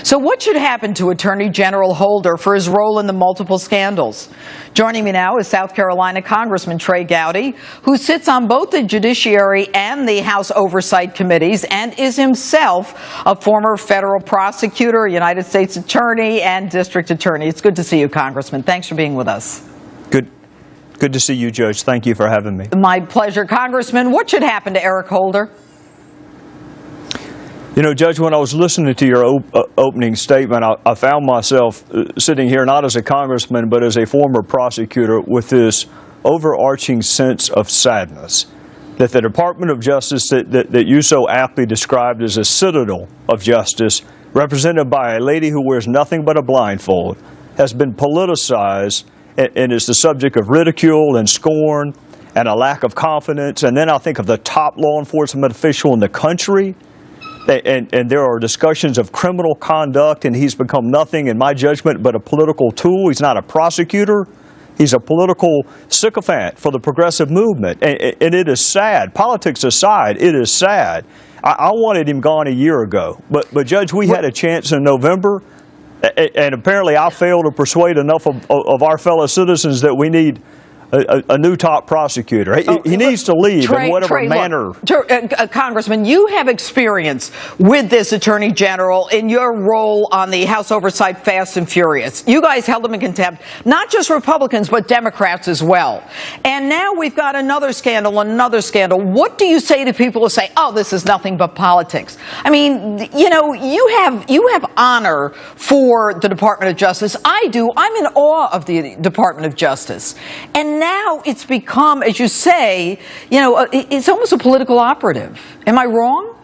So what should happen to Attorney General Holder for his role in the multiple scandals? Joining me now is South Carolina Congressman Trey Gowdy, who sits on both the Judiciary and the House Oversight Committees and is himself a former federal prosecutor, United States Attorney, and District Attorney. It's good to see you, Congressman. Thanks for being with us. Good to see you, Judge. Thank you for having me. My pleasure. Congressman, what should happen to Eric Holder? You know, Judge, when I was listening to your opening statement, I found myself sitting here not as a congressman, but as a former prosecutor with this overarching sense of sadness that the Department of Justice that you so aptly described as a citadel of justice, represented by a lady who wears nothing but a blindfold, has been politicized and is the subject of ridicule and scorn and a lack of confidence. And then I think of the top law enforcement official in the country. And there are discussions of criminal conduct, and he's become nothing, in my judgment, but a political tool. He's not a prosecutor. He's a political sycophant for the progressive movement. And it is sad. Politics aside, it is sad. I wanted him gone a year ago. But Judge, we had a chance in November, and apparently I failed to persuade enough of our fellow citizens that we need a new top prosecutor. He needs to leave in whatever manner. Congressman, you have experience with this Attorney General in your role on the House Oversight Fast and Furious. You guys held him in contempt, not just Republicans, but Democrats as well. And now we've got another scandal, another scandal. What do you say to people who say, oh, this is nothing but politics? I mean, you know, you have honor for the Department of Justice. I do. I'm in awe of the Department of Justice. And now it's become, as you say, you know, it's almost a political operative. Am I wrong?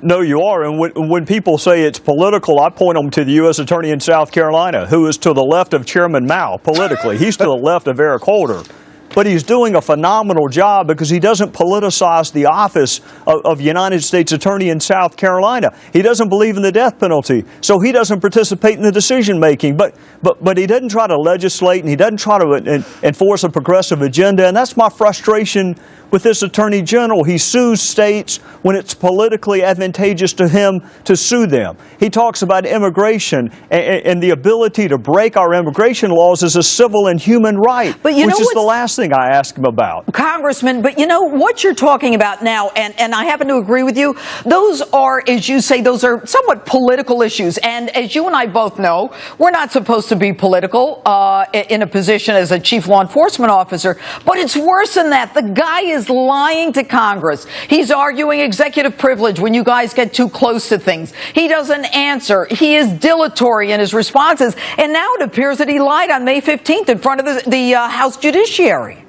No, you are. And when people say it's political, I point them to the U.S. Attorney in South Carolina, who is to the left of Chairman Mao politically. He's to the left of Eric Holder. But he's doing a phenomenal job because he doesn't politicize the office of United States Attorney in South Carolina. He doesn't believe in the death penalty, so he doesn't participate in the decision making. But he doesn't try to legislate, and he doesn't try to enforce a progressive agenda. And that's my frustration with this Attorney General. He sues states when it's politically advantageous to him to sue them. He talks about immigration and the ability to break our immigration laws as a civil and human right, which is the last thing I ask him about. Congressman, but you know what you're talking about now, and I happen to agree with you, those are, as you say, those are somewhat political issues. And as you and I both know, we're not supposed to be political in a position as a chief law enforcement officer, but it's worse than that. The guy is lying to Congress. He's arguing executive privilege when you guys get too close to things. He doesn't answer. He is dilatory in his responses. And now it appears that he lied on May 15th in front of the House Judiciary.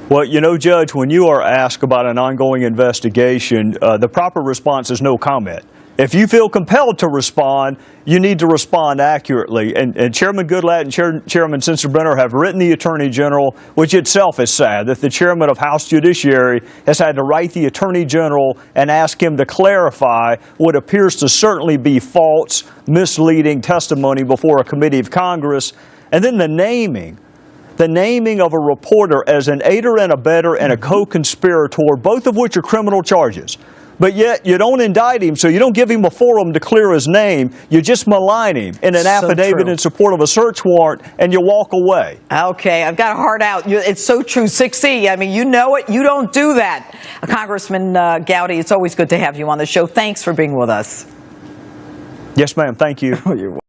Well, you know, Judge, when you are asked about an ongoing investigation, the proper response is no comment. If you feel compelled to respond, you need to respond accurately. And Chairman Goodlatte and Chairman Sensenbrenner have written the Attorney General, which itself is sad, that the Chairman of House Judiciary has had to write the Attorney General and ask him to clarify what appears to certainly be false, misleading testimony before a committee of Congress. And then the naming of a reporter as an aider and abettor and a co-conspirator, both of which are criminal charges. But yet you don't indict him, so you don't give him a forum to clear his name. You just malign him in an affidavit in support of a search warrant, and you walk away. Okay, I've got a heart out. It's so true. 6E, I mean, you know it. You don't do that. Congressman Gowdy, it's always good to have you on the show. Thanks for being with us. Yes, ma'am. Thank you. You're welcome.